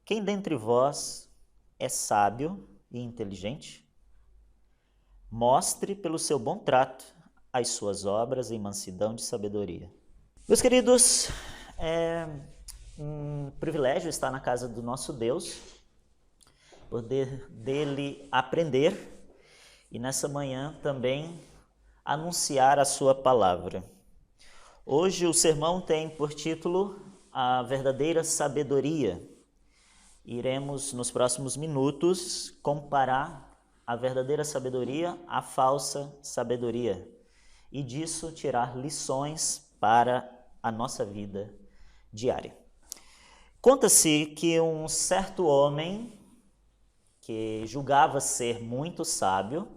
Quem dentre vós é sábio e inteligente? Mostre pelo seu bom trato as suas obras em mansidão de sabedoria. Meus queridos, é um privilégio estar na casa do nosso Deus, poder dele aprender e nessa manhã também anunciar a sua palavra. Hoje o sermão tem por título A Verdadeira Sabedoria. Iremos nos próximos minutos comparar a verdadeira sabedoria à falsa sabedoria e disso tirar lições para a nossa vida diária. Conta-se que um certo homem que julgava ser muito sábio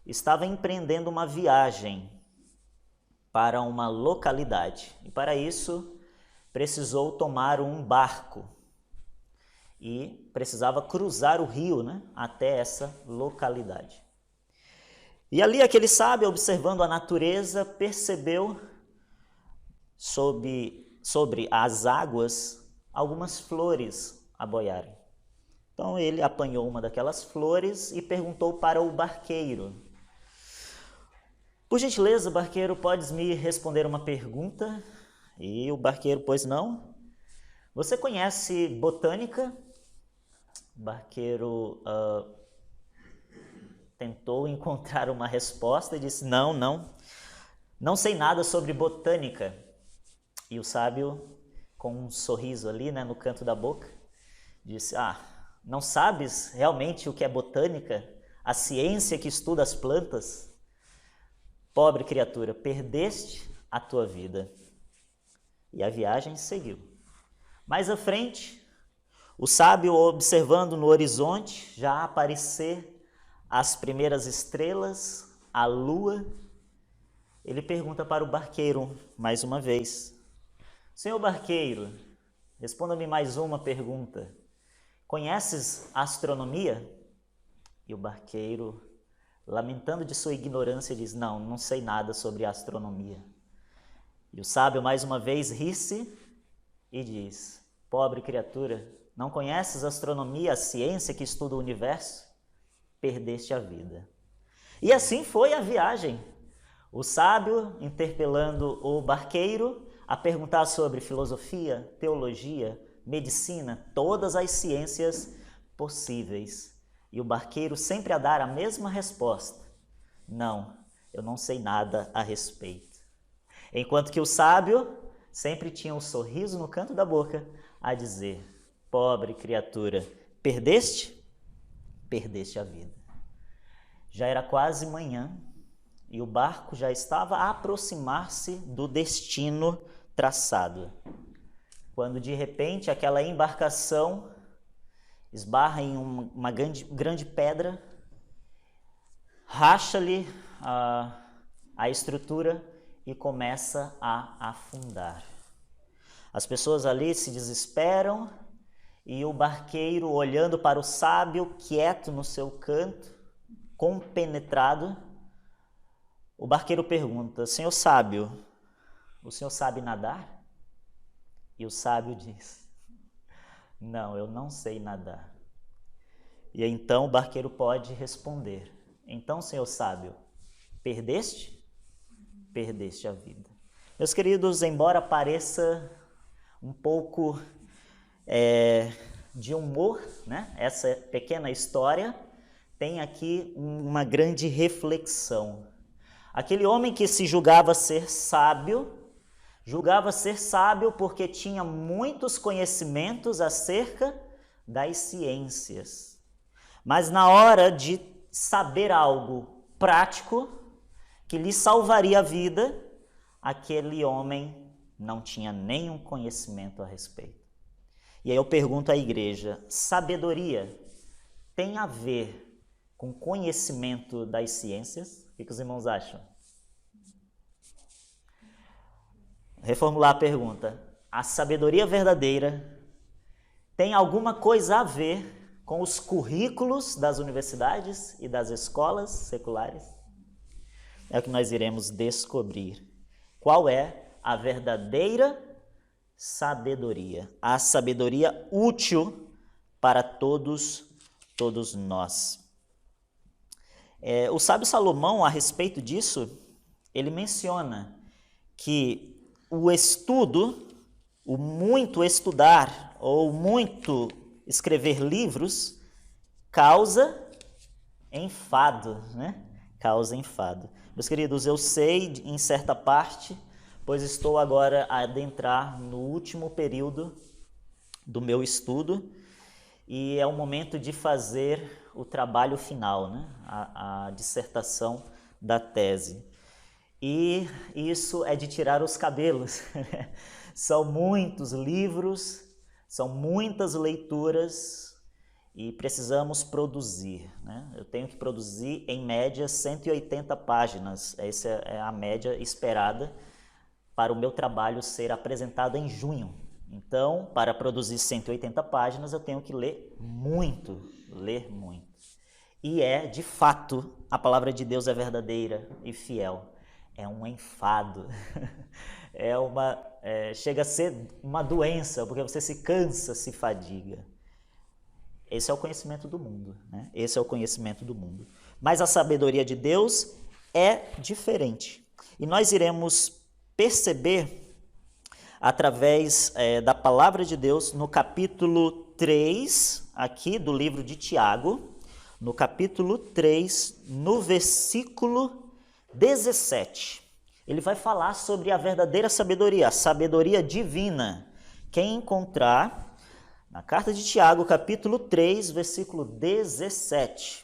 estava empreendendo uma viagem para uma localidade e para isso precisou tomar um barco e precisava cruzar o rio, até essa localidade. E ali aquele sábio, observando a natureza, percebeu sobre as águas algumas flores a boiarem. Então ele apanhou uma daquelas flores e perguntou para o barqueiro: por gentileza, barqueiro, podes me responder uma pergunta? E o barqueiro, pois não. Você conhece botânica? O barqueiro tentou encontrar uma resposta e disse: não sei nada sobre botânica. E o sábio, com um sorriso ali, no canto da boca, disse: não sabes realmente o que é botânica? A ciência que estuda as plantas? Pobre criatura, perdeste a tua vida. E a viagem seguiu. Mais à frente, o sábio, observando no horizonte já aparecer as primeiras estrelas, a lua, ele pergunta para o barqueiro mais uma vez: senhor barqueiro, responda-me mais uma pergunta. Conheces astronomia? E o barqueiro, lamentando de sua ignorância, diz: não sei nada sobre astronomia. E o sábio mais uma vez ri-se e diz: pobre criatura, não conheces astronomia, a ciência que estuda o universo? Perdeste a vida. E assim foi a viagem. O sábio interpelando o barqueiro a perguntar sobre filosofia, teologia, medicina, todas as ciências possíveis. E o barqueiro sempre a dar a mesma resposta: não, eu não sei nada a respeito. Enquanto que o sábio sempre tinha um sorriso no canto da boca a dizer: pobre criatura, perdeste a vida. Já era quase manhã e o barco já estava a aproximar-se do destino traçado, quando de repente aquela embarcação esbarra em uma grande pedra, racha-lhe a estrutura e começa a afundar. As pessoas ali se desesperam e o barqueiro, olhando para o sábio, quieto no seu canto, compenetrado, o barqueiro pergunta: senhor sábio, o senhor sabe nadar? E o sábio diz: não, eu não sei nadar. E então o barqueiro pode responder: então, senhor sábio, perdeste a vida. Meus queridos, embora pareça um pouco de humor, essa pequena história tem aqui uma grande reflexão. Aquele homem que se julgava ser sábio porque tinha muitos conhecimentos acerca das ciências. Mas na hora de saber algo prático que lhe salvaria a vida, aquele homem não tinha nenhum conhecimento a respeito. E aí eu pergunto à igreja: sabedoria tem a ver com conhecimento das ciências? O que os irmãos acham? Reformular a pergunta: a sabedoria verdadeira tem alguma coisa a ver com os currículos das universidades e das escolas seculares? É o que nós iremos descobrir. Qual é a verdadeira sabedoria? A sabedoria útil para todos nós. O sábio Salomão, a respeito disso, ele menciona que o estudo, o muito estudar ou muito escrever livros, causa enfado, né? Causa enfado. Meus queridos, eu sei em certa parte, pois estou agora a adentrar no último período do meu estudo e é o momento de fazer o trabalho final, né? A dissertação da tese. E isso é de tirar os cabelos. São muitos livros, são muitas leituras e precisamos produzir, né? Eu tenho que produzir, em média, 180 páginas. Essa é a média esperada para o meu trabalho ser apresentado em junho. Então, para produzir 180 páginas, eu tenho que ler muito. E de fato, a palavra de Deus é verdadeira e fiel. É um enfado. Chega a ser uma doença, porque você se cansa, se fadiga. Esse é o conhecimento do mundo, né? Esse é o conhecimento do mundo. Mas a sabedoria de Deus é diferente. E nós iremos perceber, através da palavra de Deus, no capítulo 3, aqui do livro de Tiago, no capítulo 3, no versículo 17. Ele vai falar sobre a verdadeira sabedoria, a sabedoria divina. Quem encontrar na carta de Tiago, capítulo 3, versículo 17,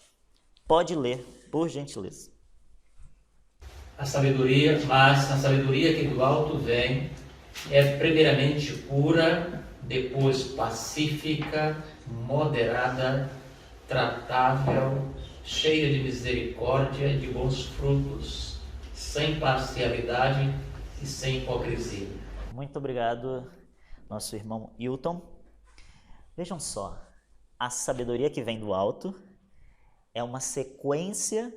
pode ler, por gentileza. Mas a sabedoria que do alto vem é primeiramente pura, depois pacífica, moderada, tratável, cheia de misericórdia e de bons frutos, sem parcialidade e sem hipocrisia. Muito obrigado, nosso irmão Hilton. Vejam só, a sabedoria que vem do alto é uma sequência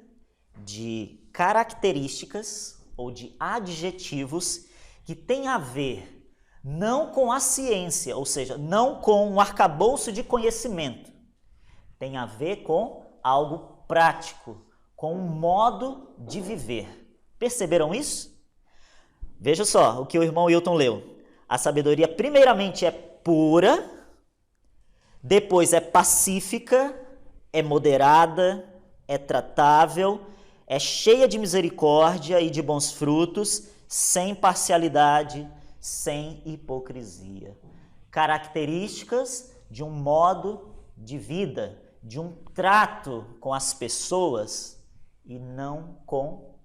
de características ou de adjetivos que tem a ver não com a ciência, ou seja, não com um arcabouço de conhecimento, tem a ver com algo prático, com um modo de viver. Perceberam isso? Veja só o que o irmão Hilton leu. A sabedoria primeiramente é pura, depois é pacífica, é moderada, é tratável, é cheia de misericórdia e de bons frutos, sem parcialidade, sem hipocrisia. Características de um modo de vida, de um trato com as pessoas e não com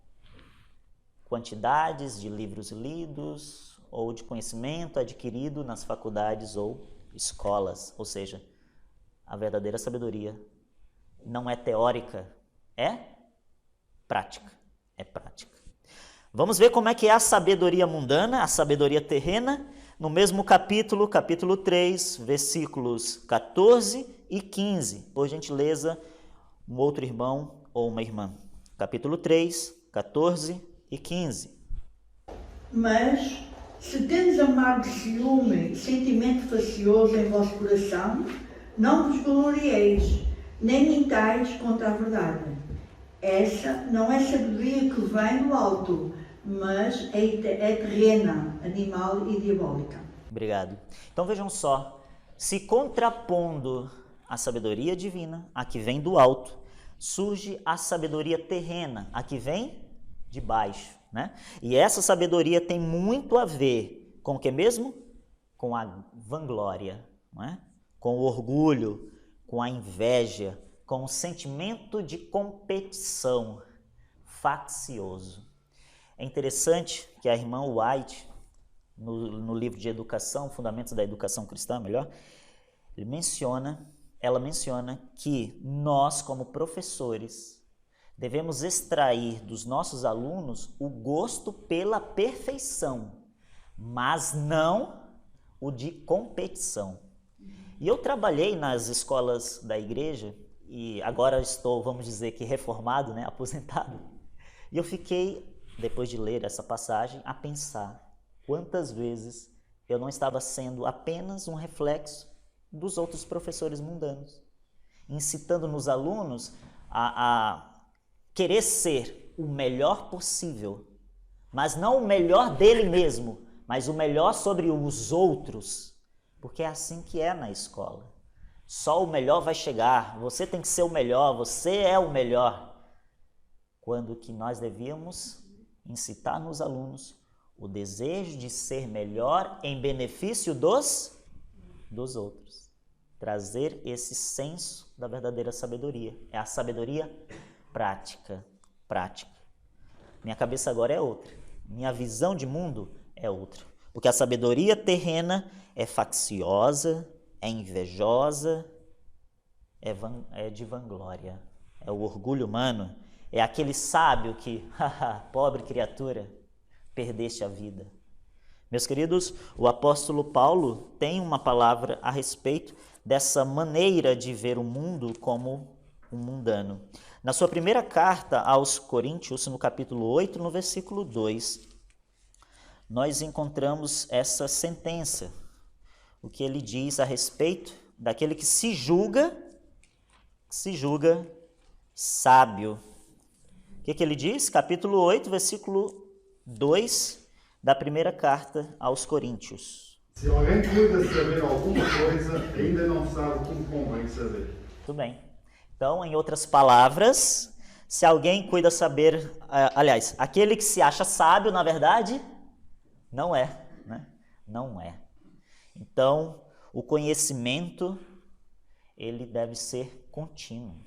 quantidades de livros lidos ou de conhecimento adquirido nas faculdades ou escolas. Ou seja, a verdadeira sabedoria não é teórica, é prática. Vamos ver como é que é a sabedoria mundana, a sabedoria terrena, no mesmo capítulo 3, versículos 14 e 15. Por gentileza, um outro irmão ou uma irmã. Capítulo 3, 14 e 15. Mas, se tendes amargo ciúme e sentimento facioso em vosso coração, não vos glorieis, nem mintais contra a verdade. Essa não é sabedoria que vem do alto, mas é terrena, animal e diabólica. Obrigado. Então vejam só, se contrapondo à sabedoria divina, a que vem do alto, surge a sabedoria terrena, a que vem de baixo, né? E essa sabedoria tem muito a ver com o que mesmo? Com a vanglória, não é? Com o orgulho, com a inveja, com o sentimento de competição faccioso. É interessante que a irmã White, no livro de educação, Fundamentos da Educação Cristã, ela menciona que nós, como professores, devemos extrair dos nossos alunos o gosto pela perfeição, mas não o de competição. E eu trabalhei nas escolas da igreja e agora estou, vamos dizer que reformado, né, aposentado. E eu fiquei, depois de ler essa passagem, a pensar quantas vezes eu não estava sendo apenas um reflexo dos outros professores mundanos, incitando nos alunos a querer ser o melhor possível, mas não o melhor dele mesmo, mas o melhor sobre os outros, porque é assim que é na escola. Só o melhor vai chegar, você tem que ser o melhor, você é o melhor. Quando que nós devíamos incitar nos alunos o desejo de ser melhor em benefício dos outros. Trazer esse senso da verdadeira sabedoria. É a sabedoria prática. Minha cabeça agora é outra. Minha visão de mundo é outra. Porque a sabedoria terrena é facciosa, é invejosa, é de vanglória. É o orgulho humano. É aquele sábio que, pobre criatura, perdeste a vida. Meus queridos, o apóstolo Paulo tem uma palavra a respeito dessa maneira de ver o mundo como um mundano. Na sua primeira carta aos Coríntios, no capítulo 8, no versículo 2, nós encontramos essa sentença, o que ele diz a respeito daquele que se julga sábio. O que ele diz? Capítulo 8, versículo 2 da primeira carta aos Coríntios. Se alguém cuida saber alguma coisa, ainda não sabe como convém saber. Tudo bem. Então, em outras palavras, se alguém cuida saber... aliás, aquele que se acha sábio, na verdade, não é, né? Não é. Então, o conhecimento, ele deve ser contínuo.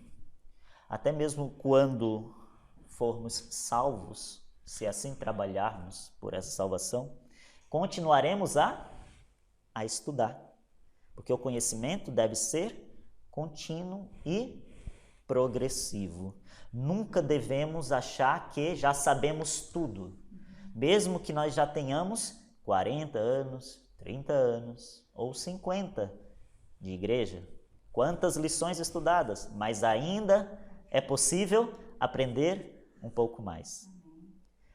Até mesmo quando formos salvos, se assim trabalharmos por essa salvação, continuaremos a estudar, porque o conhecimento deve ser contínuo e progressivo. Nunca devemos achar que já sabemos tudo, mesmo que nós já tenhamos 40 anos, 30 anos ou 50 de igreja. Quantas lições estudadas, mas ainda é possível aprender um pouco mais.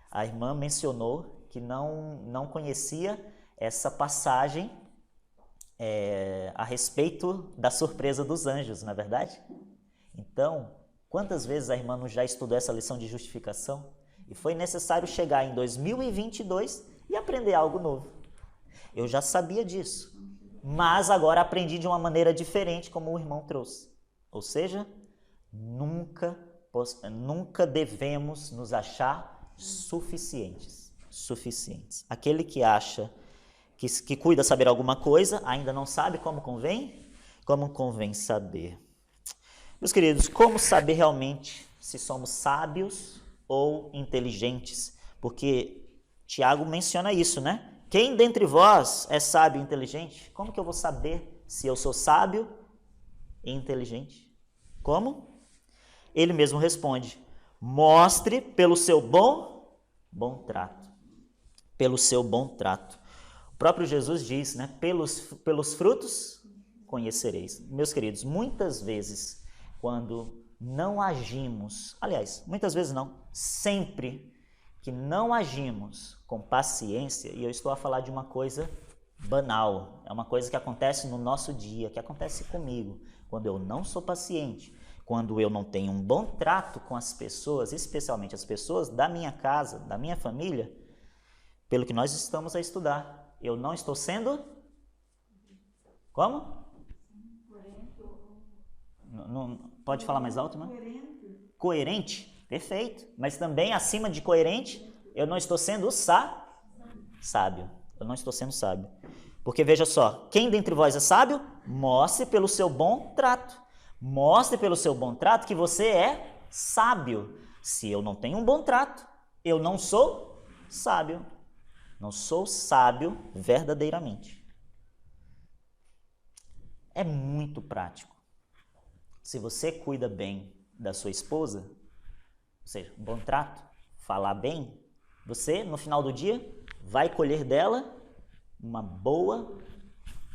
A irmã mencionou que não conhecia essa passagem a respeito da surpresa dos anjos, não é verdade? Então, quantas vezes a irmã não já estudou essa lição de justificação? E foi necessário chegar em 2022 e aprender algo novo. Eu já sabia disso, mas agora aprendi de uma maneira diferente, como o irmão trouxe. Ou seja, nunca devemos nos achar suficientes. Aquele que acha que cuida saber alguma coisa, ainda não sabe como convém saber. Meus queridos, como saber realmente se somos sábios ou inteligentes? Porque Tiago menciona isso, né? Quem dentre vós é sábio e inteligente? Como que eu vou saber se eu sou sábio e inteligente? Como? Ele mesmo responde: mostre pelo seu bom trato. Pelo seu bom trato. O próprio Jesus diz, né? Pelos frutos conhecereis. Meus queridos, muitas vezes, quando não agimos, aliás, muitas vezes não, sempre que não agimos com paciência, e eu estou a falar de uma coisa banal, é uma coisa que acontece no nosso dia, que acontece comigo, quando eu não sou paciente, quando eu não tenho um bom trato com as pessoas, especialmente as pessoas da minha casa, da minha família, pelo que nós estamos a estudar, eu não estou sendo... Como? Não, pode falar mais alto, não? Coerente. Perfeito. Mas também, acima de coerente, eu não estou sendo sábio. Eu não estou sendo sábio. Porque, veja só, quem dentre vós é sábio, mostre pelo seu bom trato. Mostre pelo seu bom trato que você é sábio. Se eu não tenho um bom trato, eu não sou sábio. Não sou sábio verdadeiramente. É muito prático. Se você cuida bem da sua esposa, ou seja, um bom trato, falar bem, você, no final do dia, vai colher dela uma boa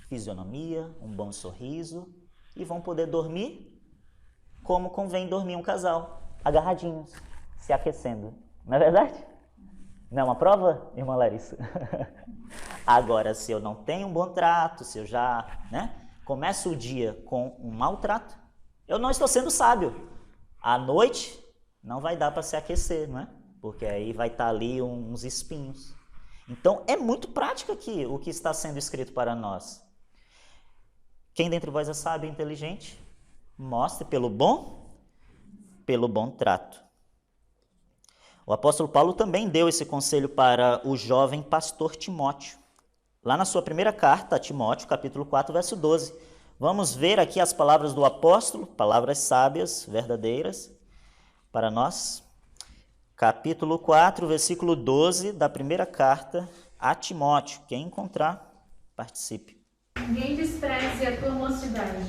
fisionomia, um bom sorriso, e vão poder dormir como convém dormir um casal, agarradinhos, se aquecendo. Não é verdade? Não é uma prova, irmã Larissa? Agora, se eu não tenho um bom trato, se eu já começo o dia com um maltrato, eu não estou sendo sábio. À noite não vai dar para se aquecer, não é? Porque aí vai estar ali uns espinhos. Então é muito prático aqui o que está sendo escrito para nós. Quem dentre vós é sábio e inteligente, mostre pelo bom trato. O apóstolo Paulo também deu esse conselho para o jovem pastor Timóteo. Lá na sua primeira carta a Timóteo, capítulo 4, verso 12. Vamos ver aqui as palavras do apóstolo, palavras sábias, verdadeiras, para nós. Capítulo 4, versículo 12 da primeira carta a Timóteo. Quem encontrar, participe. Ninguém despreze a tua mocidade,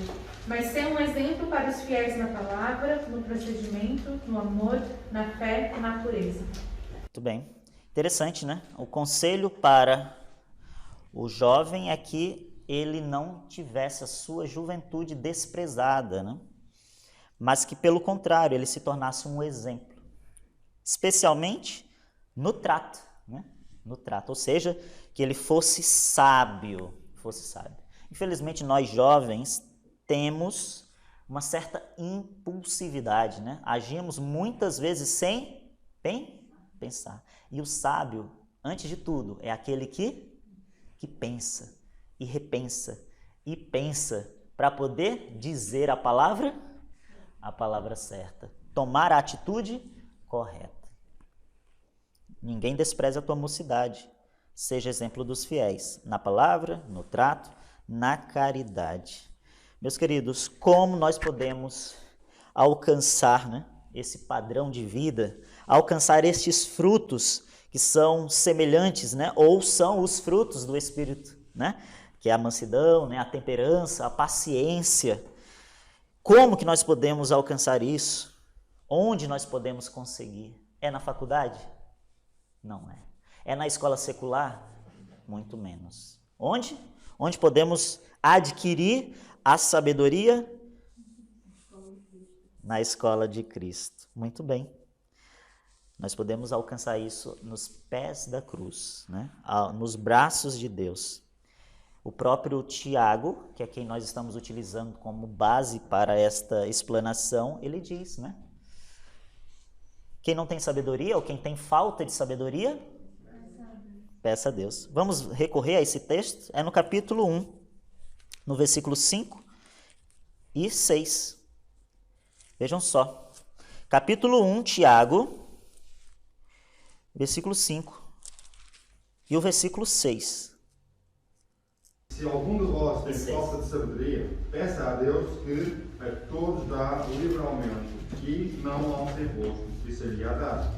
mas seja um exemplo para os fiéis na palavra, no procedimento, no amor, na fé e na pureza. Muito bem. Interessante, né? O conselho para o jovem é que ele não tivesse a sua juventude desprezada, né? Mas que, pelo contrário, ele se tornasse um exemplo. Especialmente no trato, né? No trato, ou seja, que ele fosse sábio. Infelizmente, nós jovens temos uma certa impulsividade, né? Agimos muitas vezes sem pensar. E o sábio, antes de tudo, é aquele que pensa e repensa e pensa para poder dizer a palavra certa, tomar a atitude correta. Ninguém despreza a tua mocidade. Seja exemplo dos fiéis, na palavra, no trato, na caridade. Meus queridos, como nós podemos alcançar, né, esse padrão de vida, alcançar estes frutos que são semelhantes, né, ou são os frutos do Espírito, né, que é a mansidão, né, a temperança, a paciência. Como que nós podemos alcançar isso? Onde nós podemos conseguir? É na faculdade? Não é. É na escola secular? Muito menos. Onde? Onde podemos adquirir a sabedoria? Na escola de Cristo. Muito bem. Nós podemos alcançar isso nos pés da cruz, né? Nos braços de Deus. O próprio Tiago, que é quem nós estamos utilizando como base para esta explanação, ele diz, né? Quem não tem sabedoria ou quem tem falta de sabedoria, peça a Deus. Vamos recorrer a esse texto? É no capítulo 1, no versículo 5 e 6. Vejam só. Capítulo 1, Tiago, versículo 5 e o versículo 6. Se algum de vós tem falta de sabedoria, peça a Deus que a todos dá liberalmente e não a um sem gosto, e seria dado.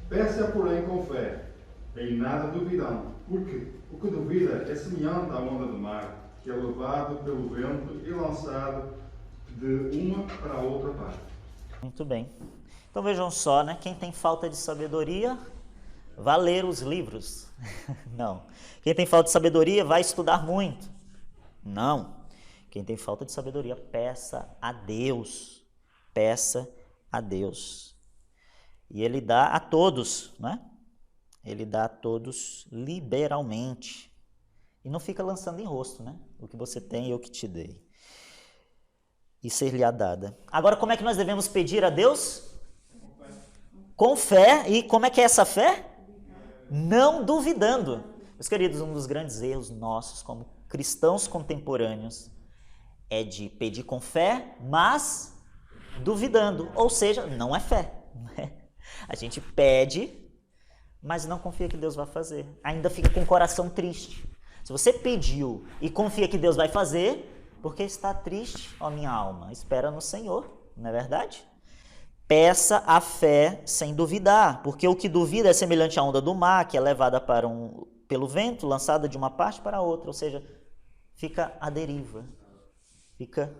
Peça, porém, com fé, em nada duvidando, porque o que duvida é semelhante à onda do mar, que é levado pelo vento e lançado de uma para a outra parte. Muito bem. Então vejam só, né? Quem tem falta de sabedoria, vai ler os livros. Não. Quem tem falta de sabedoria, vai estudar muito. Não. Quem tem falta de sabedoria, peça a Deus. Peça a Deus. E Ele dá a todos, né? Ele dá a todos liberalmente. E não fica lançando em rosto, né? O que você tem eu que te dei. E ser-lhe-á dada. Agora, como é que nós devemos pedir a Deus? Com fé. E como é que é essa fé? Não duvidando. Meus queridos, um dos grandes erros nossos como cristãos contemporâneos é de pedir com fé, mas duvidando. Ou seja, não é fé. A gente pede, mas não confia que Deus vai fazer. Ainda fica com o coração triste. Se você pediu e confia que Deus vai fazer, porque está triste, ó minha alma, espera no Senhor, não é verdade? Peça a fé sem duvidar, porque o que duvida é semelhante à onda do mar, que é levada pelo vento, lançada de uma parte para outra, ou seja, fica à deriva, fica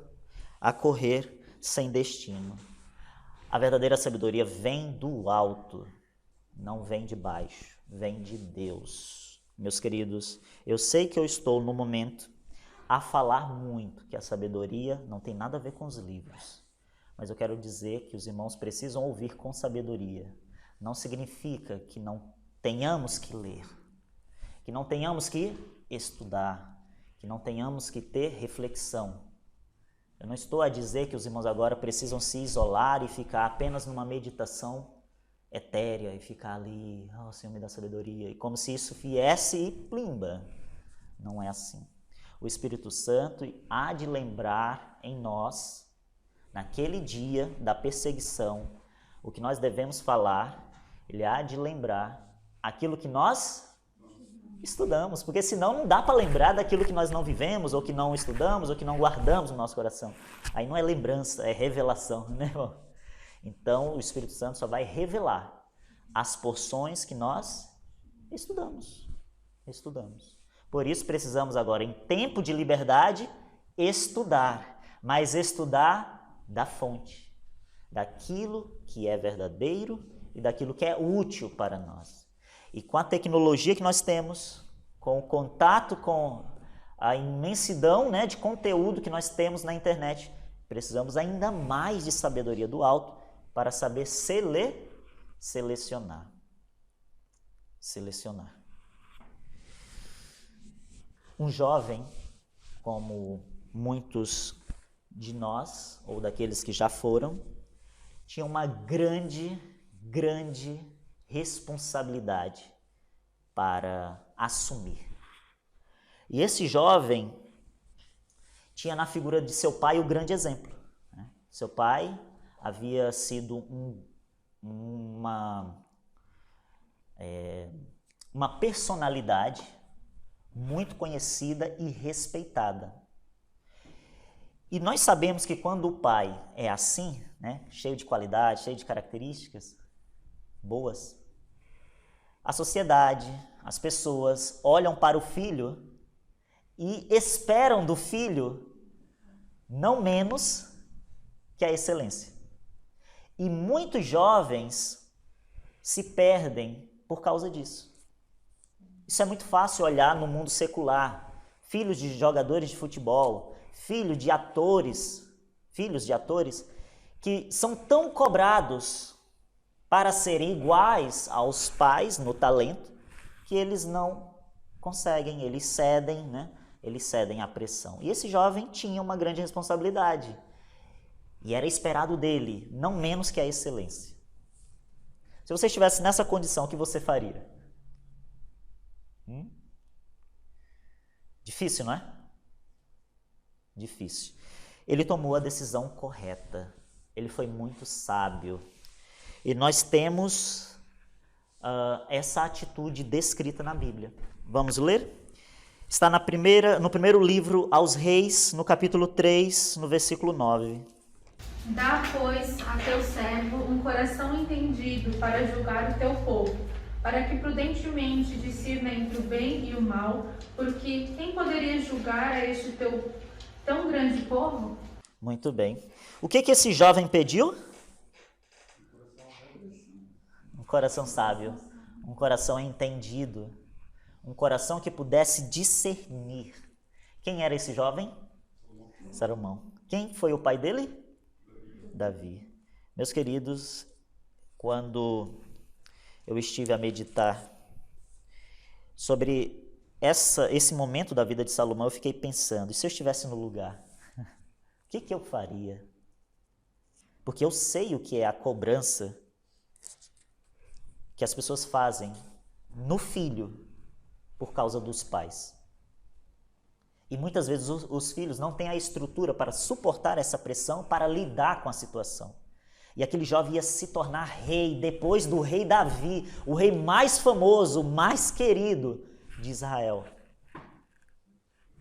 a correr sem destino. A verdadeira sabedoria vem do alto, não vem de baixo, vem de Deus. Meus queridos, eu sei que eu estou no momento a falar muito que a sabedoria não tem nada a ver com os livros. Mas eu quero dizer que os irmãos precisam ouvir com sabedoria. Não significa que não tenhamos que ler, que não tenhamos que estudar, que não tenhamos que ter reflexão. Eu não estou a dizer que os irmãos agora precisam se isolar e ficar apenas numa meditação etérea e ficar ali, Senhor me dá sabedoria, e como se isso viesse e plimba. Não é assim. O Espírito Santo há de lembrar em nós, naquele dia da perseguição, o que nós devemos falar, ele há de lembrar aquilo que nós estudamos, porque senão não dá para lembrar daquilo que nós não vivemos, ou que não estudamos, ou que não guardamos no nosso coração. Aí não é lembrança, é revelação, né, irmão? Então o Espírito Santo só vai revelar as porções que nós estudamos. Por isso precisamos agora, em tempo de liberdade, estudar, mas estudar da fonte, daquilo que é verdadeiro e daquilo que é útil para nós. E com a tecnologia que nós temos, com o contato com a imensidão, né, de conteúdo que nós temos na internet, precisamos ainda mais de sabedoria do alto para saber selecionar. Um jovem, como muitos de nós, ou daqueles que já foram, tinha uma grande responsabilidade para assumir. E esse jovem tinha na figura de seu pai o grande exemplo. Seu pai havia sido uma personalidade muito conhecida e respeitada. E nós sabemos que quando o pai é assim, né, cheio de qualidade, cheio de características boas, a sociedade, as pessoas olham para o filho e esperam do filho não menos que a excelência. E muitos jovens se perdem por causa disso. Isso é muito fácil olhar no mundo secular. Filhos de jogadores de futebol, filhos de atores que são tão cobrados para serem iguais aos pais no talento, que eles não conseguem, eles cedem, né? Eles cedem à pressão. E esse jovem tinha uma grande responsabilidade. E era esperado dele, não menos que a excelência. Se você estivesse nessa condição, o que você faria? Difícil, não é? Difícil. Ele tomou a decisão correta. Ele foi muito sábio. E nós temos essa atitude descrita na Bíblia. Vamos ler? Está no primeiro livro aos Reis, no capítulo 3, no versículo 9. Dá, pois, a teu servo um coração entendido para julgar o teu povo, para que prudentemente discirna entre o bem e o mal, porque quem poderia julgar a este teu tão grande povo? Muito bem. O que esse jovem pediu? Um coração sábio, um coração entendido, um coração que pudesse discernir. Quem era esse jovem? Salomão. Quem foi o pai dele? Davi. Meus queridos, quando eu estive a meditar sobre esse momento da vida de Salomão, eu fiquei pensando, e se eu estivesse no lugar, o que eu faria? Porque eu sei o que é a cobrança que as pessoas fazem no filho por causa dos pais. E muitas vezes os filhos não têm a estrutura para suportar essa pressão, para lidar com a situação. E aquele jovem ia se tornar rei, depois do rei Davi, o rei mais famoso, mais querido de Israel.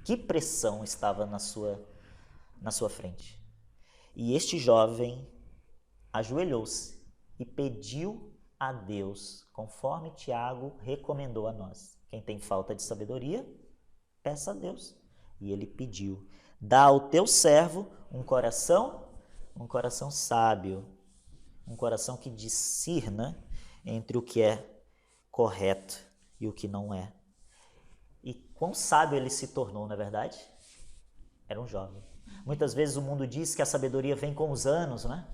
Que pressão estava na sua frente. E este jovem ajoelhou-se e pediu a Deus, conforme Tiago recomendou a nós. Quem tem falta de sabedoria, peça a Deus. E ele pediu, dá ao teu servo um coração sábio, um coração que discirna entre o que é correto e o que não é. E quão sábio ele se tornou, não é verdade? Era um jovem. Muitas vezes o mundo diz que a sabedoria vem com os anos, né?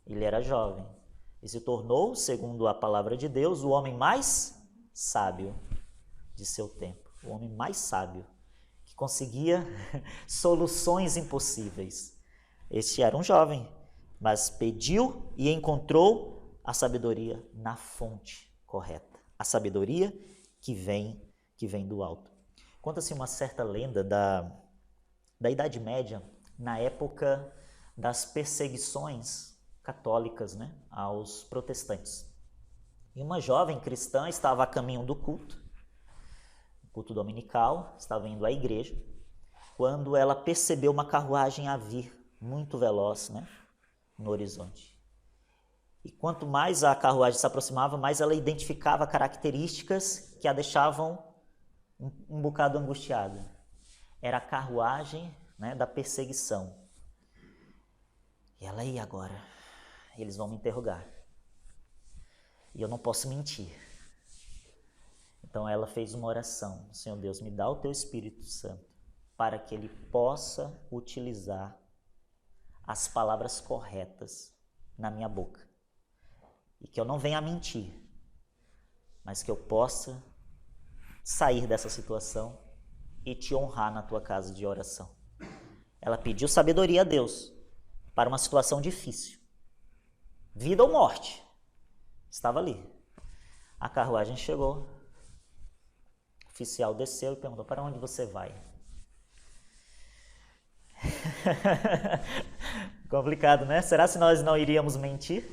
Ele era jovem e se tornou, segundo a palavra de Deus, o homem mais sábio de seu tempo, o homem mais sábio, que conseguia soluções impossíveis. Este era um jovem, mas pediu e encontrou a sabedoria na fonte correta. A sabedoria que vem do alto. Conta-se uma certa lenda da Idade Média, na época das perseguições católicas, né, aos protestantes. E uma jovem cristã estava a caminho do culto dominical, estava indo à igreja, quando ela percebeu uma carruagem a vir, muito veloz, né, no horizonte. E quanto mais a carruagem se aproximava, mais ela identificava características que a deixavam um bocado angustiada. Era a carruagem, né, da perseguição. E ela, e agora? Eles vão me interrogar. E eu não posso mentir. Então ela fez uma oração. Senhor Deus, me dá o teu Espírito Santo para que ele possa utilizar as palavras corretas na minha boca. E que eu não venha a mentir, mas que eu possa sair dessa situação e te honrar na tua casa de oração. Ela pediu sabedoria a Deus para uma situação difícil. Vida ou morte. Estava ali. A carruagem chegou. O oficial desceu e perguntou, para onde você vai? Complicado, né? Será que nós não iríamos mentir?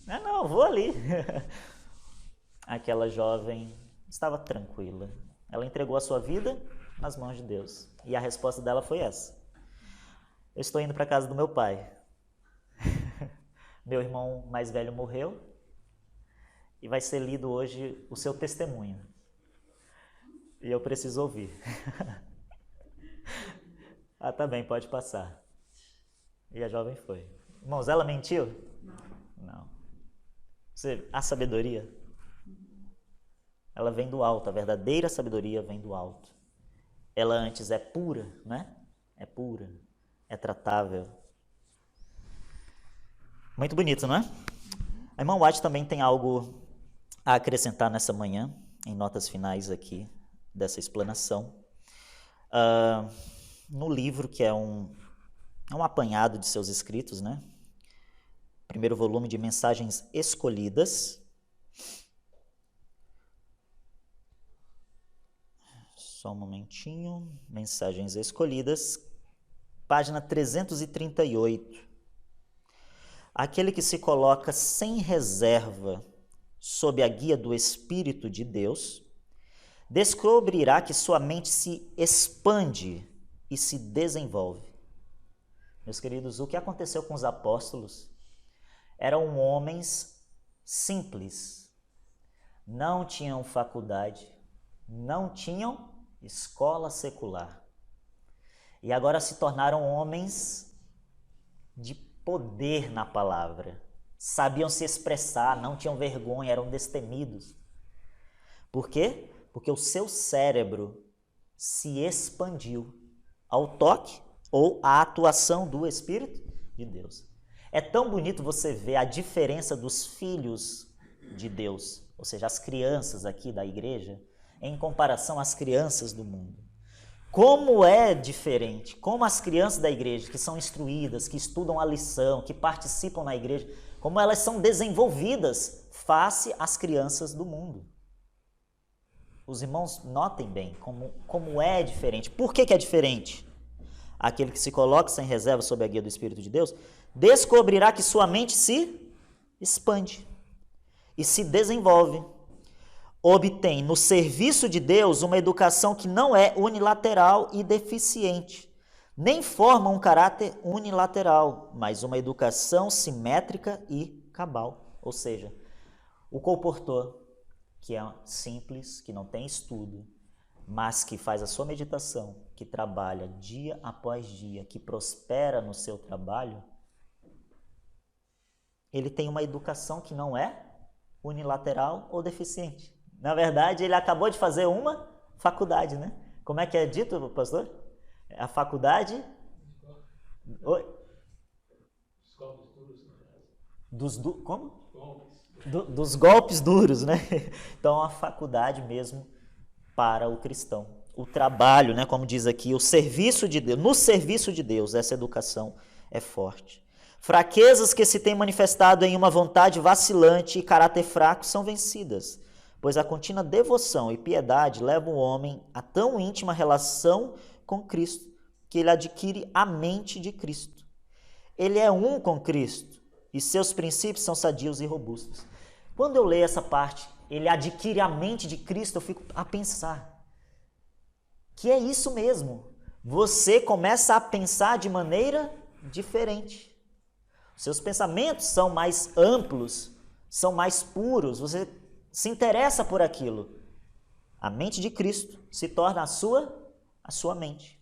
Não, vou ali. Aquela jovem estava tranquila. Ela entregou a sua vida nas mãos de Deus. E a resposta dela foi essa. Eu estou indo para a casa do meu pai. Meu irmão mais velho morreu. E vai ser lido hoje o seu testemunho. E eu preciso ouvir. Ah, tá bem, pode passar. E a jovem foi. Irmãos, ela mentiu? Não. A sabedoria, ela vem do alto, a verdadeira sabedoria vem do alto. Ela antes é pura, né? É pura, é tratável. Muito bonito, não é? A irmã White também tem algo a acrescentar nessa manhã, em notas finais aqui dessa explanação. No livro, que é um apanhado de seus escritos, né? Primeiro volume de Mensagens Escolhidas. Só um momentinho. Mensagens Escolhidas, página 338. Aquele que se coloca sem reserva sob a guia do Espírito de Deus, descobrirá que sua mente se expande e se desenvolve. Meus queridos, o que aconteceu com os apóstolos? Eram homens simples, não tinham faculdade, não tinham escola secular. E agora se tornaram homens de poder na palavra. Sabiam se expressar, não tinham vergonha, eram destemidos. Por quê? Porque o seu cérebro se expandiu ao toque ou à atuação do Espírito de Deus. É tão bonito você ver a diferença dos filhos de Deus, ou seja, as crianças aqui da igreja, em comparação às crianças do mundo. Como é diferente, como as crianças da igreja, que são instruídas, que estudam a lição, que participam na igreja, como elas são desenvolvidas face às crianças do mundo. Os irmãos notem bem como é diferente. Por que é diferente? Aquele que se coloca sem reserva sob a guia do Espírito de Deus, descobrirá que sua mente se expande e se desenvolve. Obtém no serviço de Deus uma educação que não é unilateral e deficiente, nem forma um caráter unilateral, mas uma educação simétrica e cabal. Ou seja, o comportor, que é simples, que não tem estudo, mas que faz a sua meditação, que trabalha dia após dia, que prospera no seu trabalho, ele tem uma educação que não é unilateral ou deficiente. Na verdade, ele acabou de fazer uma faculdade, né? Como é que é dito, pastor? A faculdade... Oi? Como? Dos golpes duros, né? Então, a faculdade mesmo para o cristão. O trabalho, né? Como diz aqui, o serviço de Deus. No serviço de Deus, essa educação é forte. Fraquezas que se têm manifestado em uma vontade vacilante e caráter fraco são vencidas, pois a contínua devoção e piedade levam o homem a tão íntima relação com Cristo, que ele adquire a mente de Cristo. Ele é um com Cristo e seus princípios são sadios e robustos. Quando eu leio essa parte, ele adquire a mente de Cristo, eu fico a pensar que é isso mesmo. Você começa a pensar de maneira diferente. Seus pensamentos são mais amplos, são mais puros, você se interessa por aquilo. A mente de Cristo se torna a sua mente.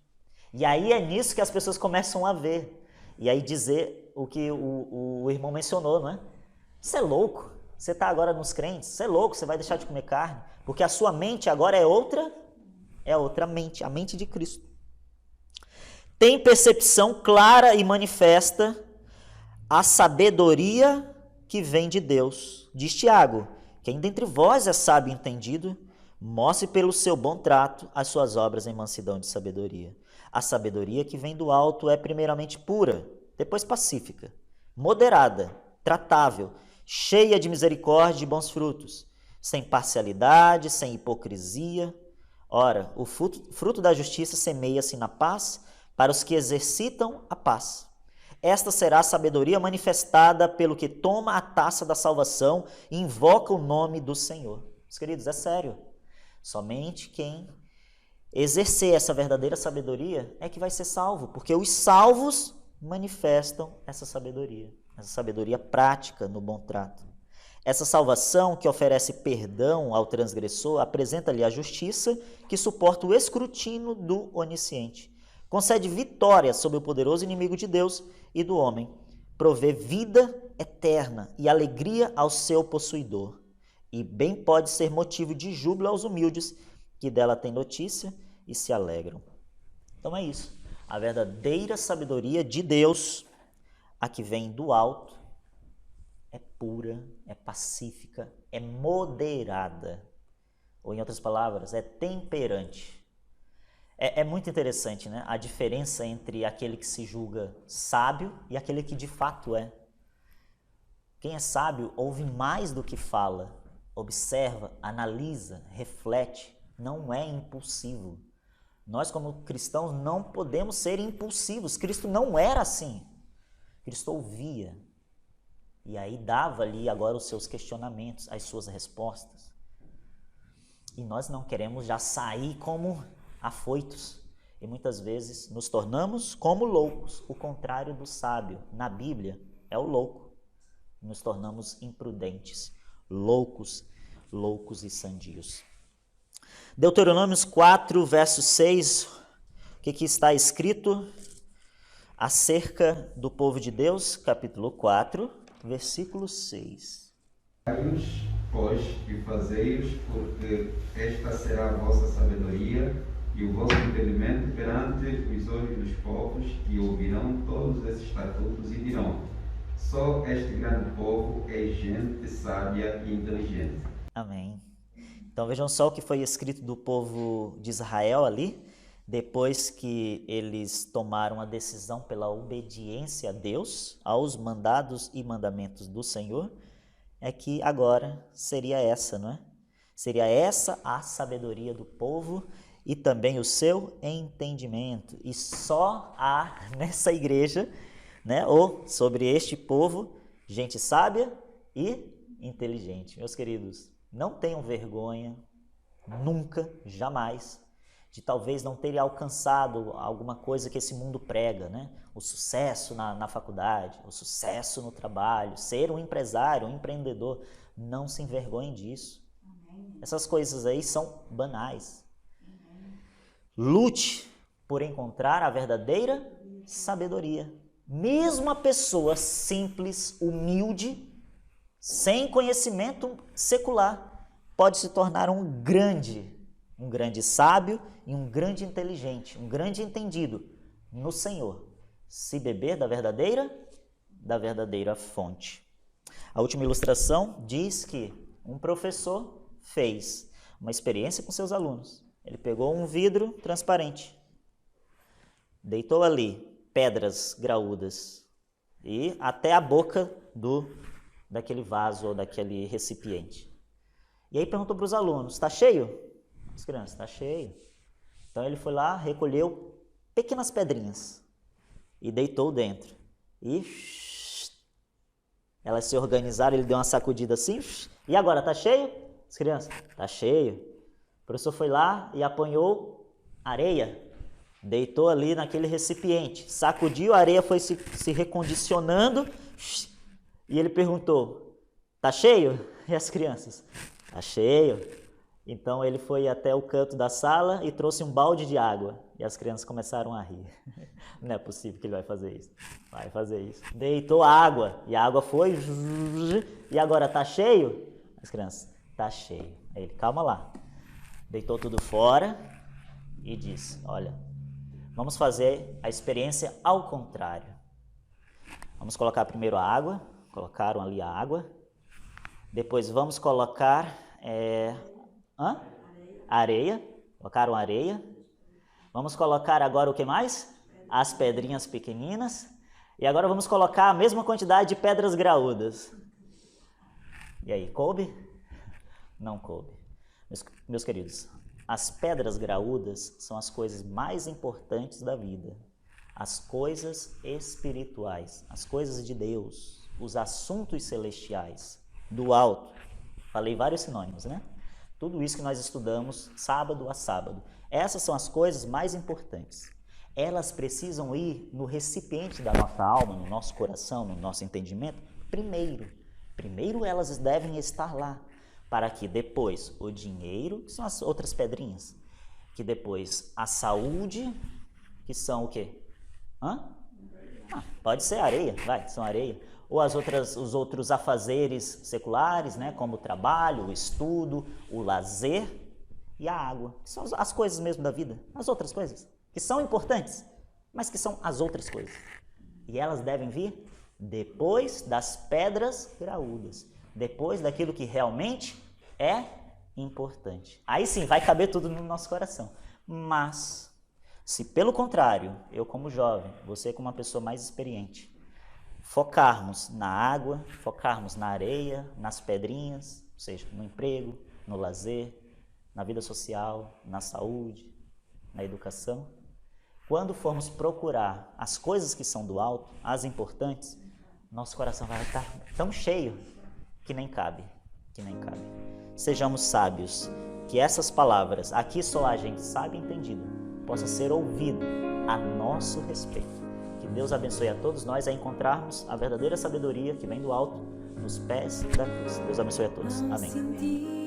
E aí é nisso que as pessoas começam a ver. E aí dizer o que o irmão mencionou, não é? Você é louco, você está agora nos crentes, você é louco, você vai deixar de comer carne, porque a sua mente agora é outra mente, a mente de Cristo. Tem percepção clara e manifesta a sabedoria que vem de Deus. Diz Tiago, quem dentre vós é sábio e entendido, mostre pelo seu bom trato as suas obras em mansidão de sabedoria. A sabedoria que vem do alto é primeiramente pura, depois pacífica, moderada, tratável, cheia de misericórdia e bons frutos, sem parcialidade, sem hipocrisia. Ora, o fruto da justiça semeia-se na paz para os que exercitam a paz. Esta será a sabedoria manifestada pelo que toma a taça da salvação e invoca o nome do Senhor. Meus queridos, é sério. Somente quem exercer essa verdadeira sabedoria é que vai ser salvo, porque os salvos manifestam essa sabedoria prática no bom trato. Essa salvação que oferece perdão ao transgressor apresenta-lhe a justiça que suporta o escrutínio do onisciente. Concede vitória sobre o poderoso inimigo de Deus e do homem. Provê vida eterna e alegria ao seu possuidor. E bem pode ser motivo de júbilo aos humildes que dela têm notícia e se alegram. Então é isso. A verdadeira sabedoria de Deus, a que vem do alto, é pura, é pacífica, é moderada. Ou em outras palavras, é temperante. É muito interessante, né? A diferença entre aquele que se julga sábio e aquele que de fato é. Quem é sábio ouve mais do que fala, observa, analisa, reflete, não é impulsivo. Nós, como cristãos, não podemos ser impulsivos. Cristo não era assim. Cristo ouvia e aí dava ali agora os seus questionamentos, as suas respostas. E nós não queremos já sair como afoitos e muitas vezes nos tornamos como loucos, o contrário do sábio. Na Bíblia é o louco. Nos tornamos imprudentes, loucos e sandios. Deuteronômios 4, verso 6, o que está escrito acerca do povo de Deus? Capítulo 4, versículo 6. Pois, e fazei-os, porque esta será a vossa sabedoria e o vosso entendimento perante os olhos dos povos, que ouvirão todos esses estatutos e dirão: só este grande povo é gente sábia e inteligente. Amém. Então vejam só o que foi escrito do povo de Israel ali, depois que eles tomaram a decisão pela obediência a Deus, aos mandados e mandamentos do Senhor, é que agora seria essa, não é? Seria essa a sabedoria do povo e também o seu entendimento. E só há nessa igreja, né, ou sobre este povo, gente sábia e inteligente. Meus queridos, não tenham vergonha, nunca, jamais, de talvez não terem alcançado alguma coisa que esse mundo prega, né? O sucesso na faculdade, o sucesso no trabalho, ser um empresário, um empreendedor. Não se envergonhem disso. Essas coisas aí são banais. Lute por encontrar a verdadeira sabedoria. Mesmo a pessoa simples, humilde, sem conhecimento secular, pode se tornar um grande sábio e um grande inteligente, um grande entendido no Senhor, se beber da verdadeira fonte. A última ilustração diz que um professor fez uma experiência com seus alunos. Ele pegou um vidro transparente, deitou ali pedras graúdas e até a boca daquele vaso ou daquele recipiente. E aí perguntou para os alunos, está cheio? As crianças, está cheio. Então ele foi lá, recolheu pequenas pedrinhas e deitou dentro. E elas se organizaram, ele deu uma sacudida assim. E agora, está cheio? As crianças, está cheio. O professor foi lá e apanhou areia, deitou ali naquele recipiente, sacudiu, a areia foi se recondicionando e ele perguntou, está cheio? E as crianças, está cheio. Então ele foi até o canto da sala e trouxe um balde de água e as crianças começaram a rir. Não é possível que ele vai fazer isso. Vai fazer isso. Deitou água e a água foi e agora está cheio? As crianças, está cheio. Aí ele, calma lá. Deitou tudo fora e disse, olha, vamos fazer a experiência ao contrário. Vamos colocar primeiro a água, colocaram ali a água. Depois vamos colocar areia, colocaram areia. Vamos colocar agora o que mais? As pedrinhas pequeninas. E agora vamos colocar a mesma quantidade de pedras graúdas. E aí, coube? Não coube. Meus queridos, as pedras graúdas são as coisas mais importantes da vida. As coisas espirituais, as coisas de Deus, os assuntos celestiais, do alto. Falei vários sinônimos, né? Tudo isso que nós estudamos sábado a sábado. Essas são as coisas mais importantes. Elas precisam ir no recipiente da nossa alma, no nosso coração, no nosso entendimento, primeiro. Primeiro elas devem estar lá, para que depois o dinheiro, que são as outras pedrinhas, que depois a saúde, que são o quê? Pode ser areia, são areia. Ou os outros afazeres seculares, né, como o trabalho, o estudo, o lazer e a água, que são as coisas mesmo da vida, as outras coisas, que são importantes, mas que são as outras coisas. E elas devem vir depois das pedras graúdas, depois daquilo que realmente é importante. Aí sim, vai caber tudo no nosso coração. Mas, se pelo contrário, eu como jovem, você como uma pessoa mais experiente, focarmos na água, focarmos na areia, nas pedrinhas, ou seja, no emprego, no lazer, na vida social, na saúde, na educação, quando formos procurar as coisas que são do alto, as importantes, nosso coração vai estar tão cheio que nem cabe, Sejamos sábios, que essas palavras, aqui só a gente sabe e entendido, possa ser ouvido a nosso respeito. Que Deus abençoe a todos nós a encontrarmos a verdadeira sabedoria que vem do alto, nos pés da cruz. Deus abençoe a todos. Amém.